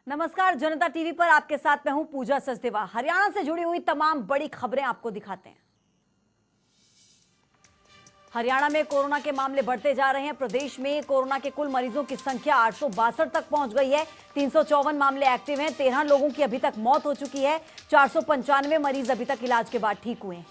नमस्कार, जनता टीवी पर आपके साथ मैं हूं पूजा सचदेवा। हरियाणा से जुड़ी हुई तमाम बड़ी खबरें आपको दिखाते हैं। हरियाणा में कोरोना के मामले बढ़ते जा रहे हैं। प्रदेश में कोरोना के कुल मरीजों की संख्या 862 तक पहुंच गई है। 354 मामले एक्टिव हैं। 13 लोगों की अभी तक मौत हो चुकी है। 495 मरीज अभी तक इलाज के बाद ठीक हुए हैं।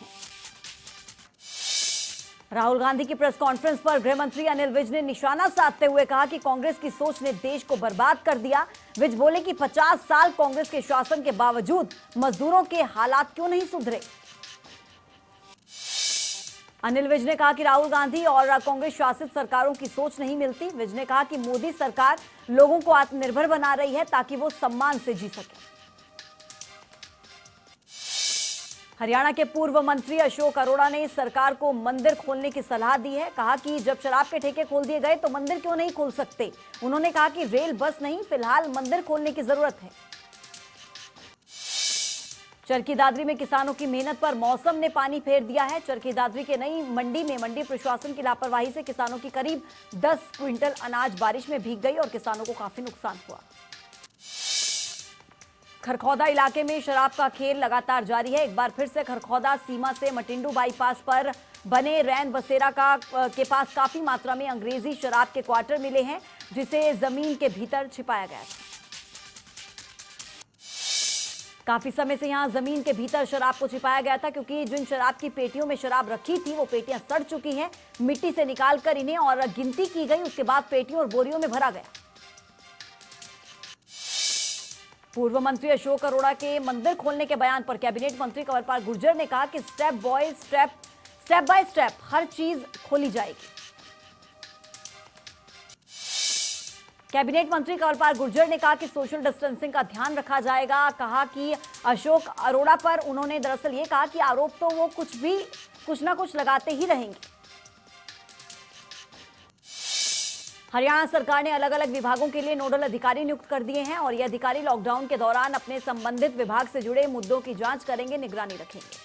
राहुल गांधी की प्रेस कॉन्फ्रेंस पर गृह मंत्री अनिल विज ने निशाना साधते हुए कहा कि कांग्रेस की सोच ने देश को बर्बाद कर दिया। विज बोले कि 50 साल कांग्रेस के शासन के बावजूद मजदूरों के हालात क्यों नहीं सुधरे। अनिल विज ने कहा कि राहुल गांधी और कांग्रेस शासित सरकारों की सोच नहीं मिलती। विज ने कहा कि मोदी सरकार लोगों को आत्मनिर्भर बना रही है ताकि वो सम्मान से जी सके। हरियाणा के पूर्व मंत्री अशोक अरोड़ा ने सरकार को मंदिर खोलने की सलाह दी है। कहा कि जब शराब के ठेके खोल दिए गए तो मंदिर क्यों नहीं खोल सकते। उन्होंने कहा कि रेल बस नहीं, फिलहाल मंदिर खोलने की जरूरत है। चरखी दादरी में किसानों की मेहनत पर मौसम ने पानी फेर दिया है। चरखी दादरी के नई मंडी में मंडी प्रशासन की लापरवाही से किसानों की करीब 10 क्विंटल अनाज बारिश में भीग गई और किसानों को काफी नुकसान हुआ। खरखौदा इलाके में शराब का खेल लगातार जारी है। एक बार फिर से खरखौदा सीमा से मटिंडू बाईपास पर बने रैन बसेरा के पास काफी मात्रा में अंग्रेजी शराब के क्वार्टर मिले हैं, जिसे जमीन के भीतर छिपाया गया था। काफी समय से यहां जमीन के भीतर शराब को छिपाया गया था, क्योंकि जिन शराब की पेटियों में शराब रखी थी वो पेटियां सड़ चुकी हैं। मिट्टी से निकालकर इन्हें और गिनती की गई, उसके बाद पेटियों और बोरियों में भरा गया। पूर्व मंत्री अशोक अरोड़ा के मंदिर खोलने के बयान पर कैबिनेट मंत्री कंवरपाल गुर्जर ने कहा कि स्टेप बाय स्टेप हर चीज खोली जाएगी। कैबिनेट मंत्री कंवरपाल गुर्जर ने कहा कि सोशल डिस्टेंसिंग का ध्यान रखा जाएगा। कहा कि अशोक अरोड़ा पर उन्होंने दरअसल ये कहा कि आरोप तो वो कुछ ना कुछ लगाते ही रहेंगे। हरियाणा सरकार ने अलग अलग विभागों के लिए नोडल अधिकारी नियुक्त कर दिए हैं और ये अधिकारी लॉकडाउन के दौरान अपने संबंधित विभाग से जुड़े मुद्दों की जांच करेंगे, निगरानी रखेंगे।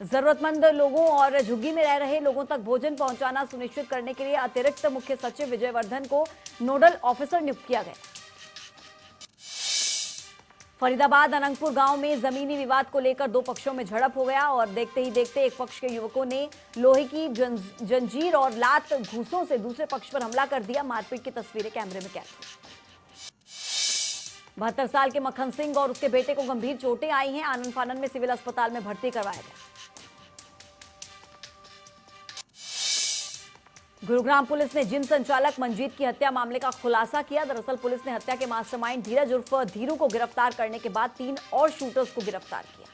जरूरतमंद लोगों और झुग्गी में रह रहे लोगों तक भोजन पहुंचाना सुनिश्चित करने के लिए अतिरिक्त मुख्य सचिव विजय वर्धन को नोडल ऑफिसर नियुक्त किया गया। फरीदाबाद अनंगपुर गांव में जमीनी विवाद को लेकर दो पक्षों में झड़प हो गया और देखते ही देखते एक पक्ष के युवकों ने लोहे की जंजीर और लात घूंसों से दूसरे पक्ष पर हमला कर दिया। मारपीट की तस्वीरें कैमरे में कैद हुई। 72 साल के मक्खन सिंह और उसके बेटे को गंभीर चोटें आई हैं। आनंद फानन में सिविल अस्पताल में भर्ती करवाया गया। गुरुग्राम पुलिस ने जिम संचालक मंजीत की हत्या मामले का खुलासा किया। दरअसल पुलिस ने हत्या के मास्टरमाइंड धीरज उर्फ धीरू को गिरफ्तार करने के बाद 3 और शूटर्स को गिरफ्तार किया।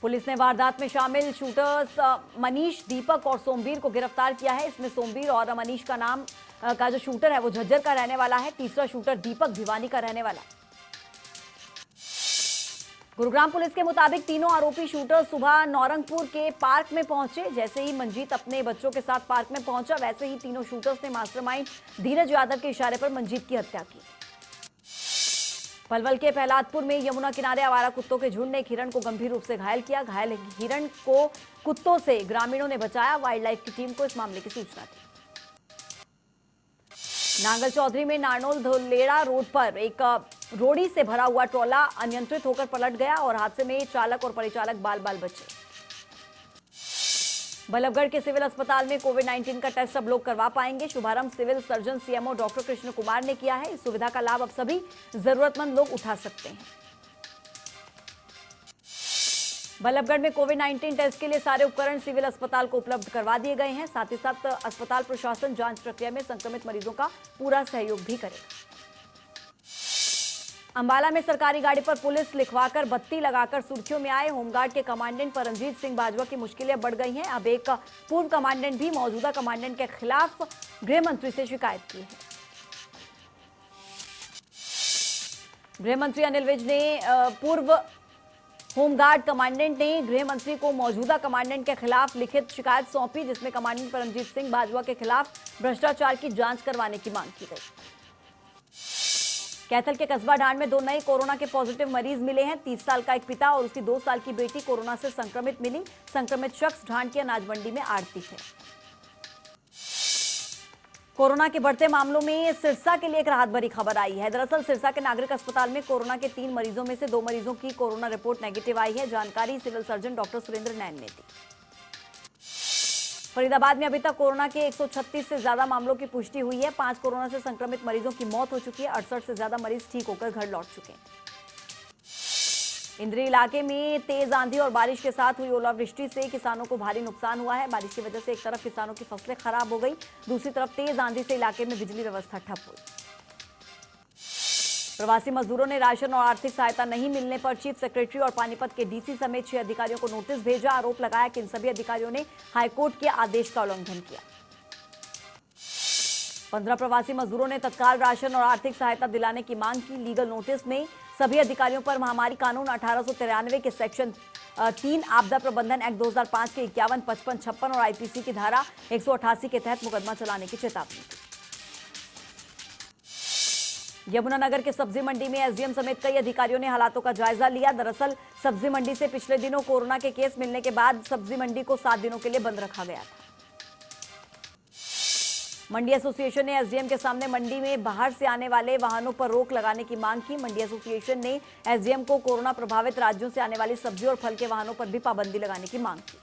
पुलिस ने वारदात में शामिल शूटर्स मनीष, दीपक और सोमवीर को गिरफ्तार किया है। इसमें सोमवीर और मनीष का जो शूटर है वो झज्जर का रहने वाला है। तीसरा शूटर दीपक भिवानी का रहने वाला है। गुरुग्राम पुलिस के मुताबिक तीनों आरोपी शूटर सुबह नौरंगपुर के पार्क में पहुंचे। जैसे ही मंजीत अपने बच्चों के साथ पार्क में पहुंचा, वैसे ही तीनों शूटर्स ने मास्टरमाइंड धीरज यादव के इशारे पर मंजीत की हत्या की। पलवल के प्रहलादपुर में यमुना किनारे आवारा कुत्तों के झुंड ने एक हिरण को गंभीर रूप से घायल किया। घायल हिरण को कुत्तों से ग्रामीणों ने बचाया। वाइल्ड लाइफ की टीम को इस मामले की सूचना दी। नांगल चौधरी में नारनौल धोलेड़ा रोड पर एक रोड़ी से भरा हुआ ट्रॉला अनियंत्रित होकर पलट गया और हादसे में चालक और परिचालक बाल बाल बचे। बल्लभगढ़ के सिविल अस्पताल में कोविड-19 का टेस्ट अब लोग करवा पाएंगे। शुभारंभ civil surgeon CMO doctor Krishan Kumar ने किया है। इस सुविधा का लाभ अब सभी जरूरतमंद लोग उठा सकते हैं। बल्लभगढ़ में कोविड-19 टेस्ट के लिए सारे उपकरण सिविल अस्पताल को उपलब्ध करवा दिए गए हैं। साथ ही साथ अस्पताल प्रशासन जांच प्रक्रिया में संक्रमित मरीजों का पूरा सहयोग भी करेगा। अंबाला में सरकारी गाड़ी पर पुलिस लिखवाकर बत्ती लगाकर सुर्खियों में आए होमगार्ड के कमांडेंट परमजीत सिंह बाजवा की मुश्किलें बढ़ गई हैं। अब एक पूर्व कमांडेंट भी मौजूदा कमांडेंट के खिलाफ गृह मंत्री से शिकायत की है। गृह मंत्री अनिल विज ने पूर्व होमगार्ड कमांडेंट ने गृह मंत्री को मौजूदा कमांडेंट के खिलाफ लिखित शिकायत सौंपी, जिसमें कमांडेंट परमजीत सिंह बाजवा के खिलाफ भ्रष्टाचार की जांच करवाने की मांग की गई। कैथल के कस्बा ढांड में 2 नए कोरोना के पॉजिटिव मरीज मिले हैं। 30 साल का एक पिता और उसकी 2 साल की बेटी कोरोना से संक्रमित मिली। संक्रमित शख्स ढांड की अनाज मंडी में आड़ती है। कोरोना के बढ़ते मामलों में सिरसा के लिए एक राहत भरी खबर आई है। दरअसल सिरसा के नागरिक अस्पताल में कोरोना के 3 मरीजों में से 2 मरीजों की कोरोना रिपोर्ट नेगेटिव आई है। जानकारी सिविल सर्जन डॉक्टर सुरेंद्र नैन ने दी। फरीदाबाद में अभी तक कोरोना के 136 से ज्यादा मामलों की पुष्टि हुई है। 5 कोरोना से संक्रमित मरीजों की मौत हो चुकी है। 68 से ज्यादा मरीज ठीक होकर घर लौट चुके हैं। इंद्री इलाके में तेज आंधी और बारिश के साथ हुई ओलावृष्टि से किसानों को भारी नुकसान हुआ है। बारिश की वजह से एक तरफ किसानों की फसलें खराब हो गई, दूसरी तरफ तेज आंधी से इलाके में बिजली व्यवस्था ठप हुई। प्रवासी मजदूरों ने राशन और आर्थिक सहायता नहीं मिलने पर चीफ सेक्रेटरी और पानीपत के डीसी समेत 6 अधिकारियों को नोटिस भेजा। आरोप लगाया कि इन सभी अधिकारियों ने हाईकोर्ट के आदेश का उल्लंघन किया। 15 प्रवासी मजदूरों ने तत्काल राशन और आर्थिक सहायता दिलाने की मांग की। लीगल नोटिस में सभी अधिकारियों पर महामारी कानून 1893 के सेक्शन 3 आपदा प्रबंधन एक्ट 2005 के 51, 55, 56 और आईपीसी की धारा 188 के तहत मुकदमा चलाने की चेतावनी दी। यमुनानगर के सब्जी मंडी में एसडीएम समेत कई अधिकारियों ने हालातों का जायजा लिया। दरअसल सब्जी मंडी से पिछले दिनों कोरोना के केस मिलने के बाद सब्जी मंडी को 7 दिनों के लिए बंद रखा गया था। मंडी एसोसिएशन ने एसडीएम के सामने मंडी में बाहर से आने वाले वाहनों पर रोक लगाने की मांग की। मंडी एसोसिएशन ने एसडीएम को कोरोना प्रभावित राज्यों से आने वाली सब्जी और फल के वाहनों पर भी पाबंदी लगाने की मांग की।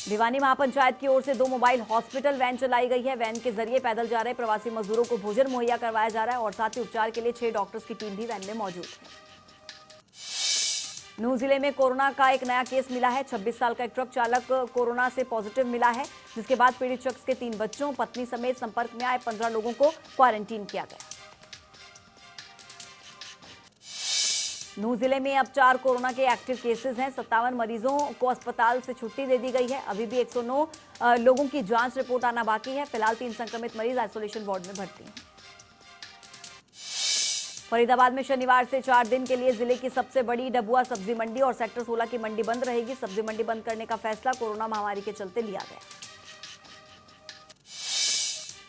भिवानी महापंचायत की ओर से 2 मोबाइल हॉस्पिटल वैन चलाई गई है। वैन के जरिए पैदल जा रहे प्रवासी मजदूरों को भोजन मुहैया करवाया जा रहा है और साथ ही उपचार के लिए 6 डॉक्टर्स की टीम भी वैन में मौजूद है। नूंह जिले में कोरोना का एक नया केस मिला है। 26 साल का एक ट्रक चालक कोरोना से पॉजिटिव मिला है, जिसके बाद पीड़ित शख्स के 3 बच्चों, पत्नी समेत संपर्क में आए 15 लोगों को क्वारंटीन किया गया। नूंह जिले में अब 4 कोरोना के एक्टिव केसेस हैं। 57 मरीजों को अस्पताल से छुट्टी दे दी गई है। अभी भी 109 लोगों की जांच रिपोर्ट आना बाकी है। फिलहाल 3 संक्रमित मरीज आइसोलेशन वार्ड में भर्ती हैं। फरीदाबाद में शनिवार से 4 दिन के लिए जिले की सबसे बड़ी डबुआ सब्जी मंडी और सेक्टर 16 की मंडी बंद रहेगी। सब्जी मंडी बंद करने का फैसला कोरोना महामारी के चलते लिया गया।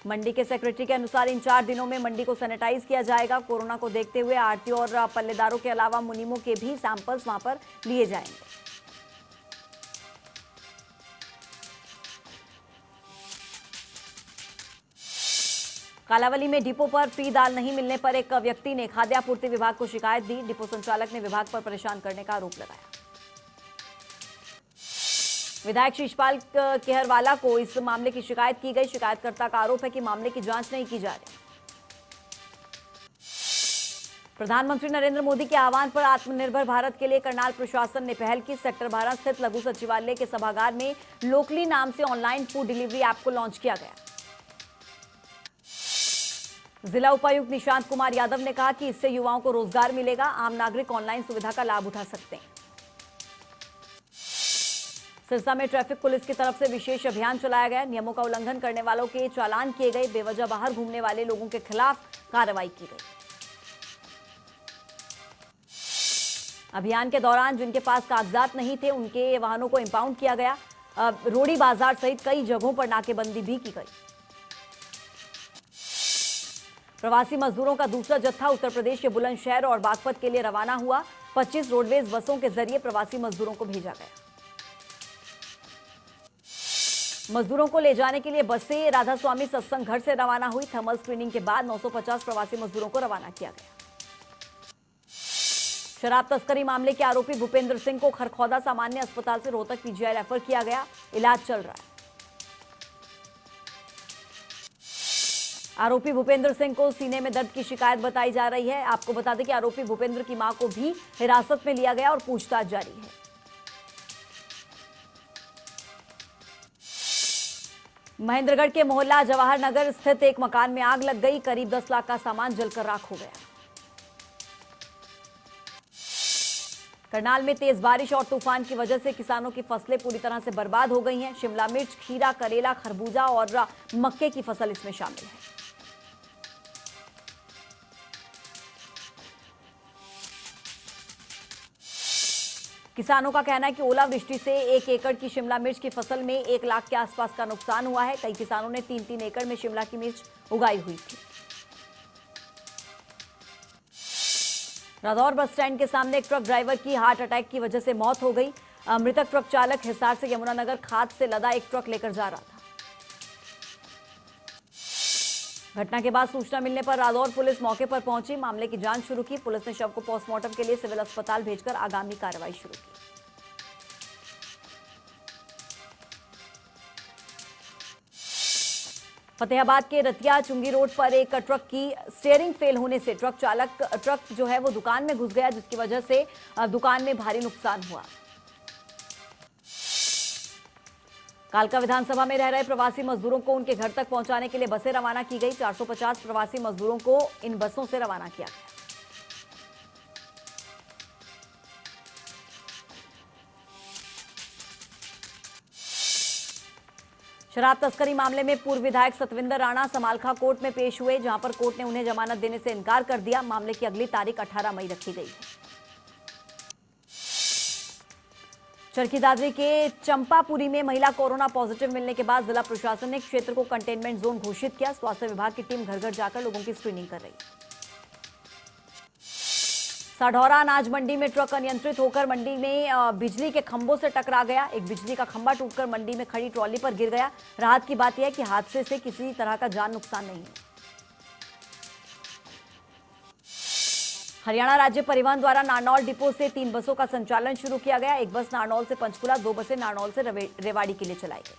मंडी के सेक्रेटरी के अनुसार इन 4 दिनों में मंडी को सैनिटाइज किया जाएगा। कोरोना को देखते हुए आढ़ती और पल्लेदारों के अलावा मुनीमों के भी सैंपल्स वहां पर लिए जाएंगे। कालावली में डिपो पर फ्री दाल नहीं मिलने पर एक व्यक्ति ने खाद्य आपूर्ति विभाग को शिकायत दी। डिपो संचालक ने विभाग पर परेशान करने का आरोप लगाया। विधायक शीशपाल केहरवाला को इस मामले की शिकायत की गई। शिकायतकर्ता का आरोप है कि मामले की जांच नहीं की जा रही। प्रधानमंत्री नरेंद्र मोदी के आह्वान पर आत्मनिर्भर भारत के लिए करनाल प्रशासन ने पहल की। सेक्टर 12 स्थित लघु सचिवालय के सभागार में लोकली नाम से ऑनलाइन फूड डिलीवरी ऐप को लॉन्च किया गया। जिला उपायुक्त निशांत कुमार यादव ने कहा कि इससे युवाओं को रोजगार मिलेगा। आम नागरिक ऑनलाइन सुविधा का लाभ उठा सकते हैं। सिरसा में ट्रैफिक पुलिस की तरफ से विशेष अभियान चलाया गया। नियमों का उल्लंघन करने वालों के चालान किए गए। बेवजह बाहर घूमने वाले लोगों के खिलाफ कार्रवाई की गई। अभियान के दौरान जिनके पास कागजात नहीं थे उनके वाहनों को इंपाउंड किया गया। रोडी बाजार सहित कई जगहों पर नाकेबंदी भी की गई। प्रवासी मजदूरों का दूसरा जत्था उत्तर प्रदेश के बुलंदशहर और बागपत के लिए रवाना हुआ। 25 रोडवेज बसों के जरिए प्रवासी मजदूरों को भेजा गया। मजदूरों को ले जाने के लिए बसें राधा स्वामी सत्संग घर से रवाना हुई। थर्मल स्क्रीनिंग के बाद 950 प्रवासी मजदूरों को रवाना किया गया। शराब तस्करी मामले के आरोपी भूपेंद्र सिंह को खरखौदा सामान्य अस्पताल से रोहतक पीजीआई रेफर किया गया। इलाज चल रहा है। आरोपी भूपेंद्र सिंह को सीने में दर्द की शिकायत बताई जा रही है। आपको बता दें कि आरोपी भूपेंद्र की मां को भी हिरासत में लिया गया और पूछताछ जारी है। महेंद्रगढ़ के मोहल्ला जवाहर नगर स्थित एक मकान में आग लग गई। करीब 10 लाख का सामान जलकर राख हो गया। करनाल में तेज बारिश और तूफान की वजह से किसानों की फसलें पूरी तरह से बर्बाद हो गई हैं। शिमला मिर्च, खीरा, करेला, खरबूजा और मक्के की फसल इसमें शामिल है। किसानों का कहना है कि ओलावृष्टि से 1 एकड़ की शिमला मिर्च की फसल में 1 लाख के आसपास का नुकसान हुआ है। कई किसानों ने 3-3 एकड़ में शिमला की मिर्च उगाई हुई थी। रादौर बस स्टैंड के सामने एक ट्रक ड्राइवर की हार्ट अटैक की वजह से मौत हो गई। मृतक ट्रक चालक हिसार से यमुनानगर खाद से लदा एक ट्रक लेकर जा रहा था। घटना के बाद सूचना मिलने पर रादौर पुलिस मौके पर पहुंची, मामले की जांच शुरू की। पुलिस ने शव को पोस्टमार्टम के लिए सिविल अस्पताल भेजकर आगामी कार्रवाई शुरू की। फतेहाबाद के रतिया चुंगी रोड पर एक ट्रक की स्टीयरिंग फेल होने से ट्रक जो है वो दुकान में घुस गया, जिसकी वजह से दुकान में भारी नुकसान हुआ। कालका विधानसभा में रह रहे प्रवासी मजदूरों को उनके घर तक पहुंचाने के लिए बसें रवाना की गई। 450 प्रवासी मजदूरों को इन बसों से रवाना किया गया। शराब तस्करी मामले में पूर्व विधायक सतविंदर राणा समालखा कोर्ट में पेश हुए, जहां पर कोर्ट ने उन्हें जमानत देने से इनकार कर दिया। मामले की अगली तारीख 18 मई रखी गई है। चरखी दादरी के चंपापुरी में महिला कोरोना पॉजिटिव मिलने के बाद जिला प्रशासन ने क्षेत्र को कंटेनमेंट जोन घोषित किया। स्वास्थ्य विभाग की टीम घर घर जाकर लोगों की स्क्रीनिंग कर रही है। साढौरा अनाज मंडी में ट्रक अनियंत्रित होकर मंडी में बिजली के खंभों से टकरा गया। एक बिजली का खंभा टूटकर मंडी में खड़ी ट्रॉली पर गिर गया। राहत की बात यह है कि हादसे से किसी तरह का जान नुकसान नहीं है। हरियाणा राज्य परिवहन द्वारा नारनौल डिपो से 3 बसों का संचालन शुरू किया गया। एक बस नारनौल से पंचकुला, 2 बसें नारनौल से रेवाड़ी के लिए चलाई गई।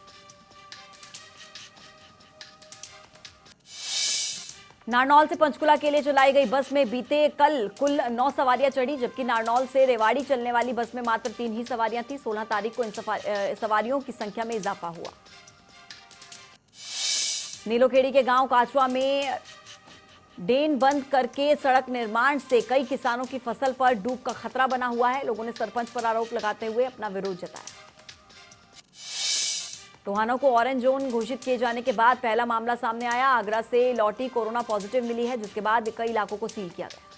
नारनौल से पंचकुला के लिए चलाई गई बस में बीते कल कुल 9 सवारियां चढ़ी, जबकि नारनौल से रेवाड़ी चलने वाली बस में मात्र 3 ही सवारियां थी। 16 तारीख को इन सवारियों की संख्या में इजाफा हुआ। नीलोखेड़ी के गांव काचवा में ड्रेन बंद करके सड़क निर्माण से कई किसानों की फसल पर डूब का खतरा बना हुआ है। लोगों ने सरपंच पर आरोप लगाते हुए अपना विरोध जताया। टोहाना को ऑरेंज जोन घोषित किए जाने के बाद पहला मामला सामने आया। आगरा से लौटी कोरोना पॉजिटिव मिली है, जिसके बाद कई इलाकों को सील किया गया।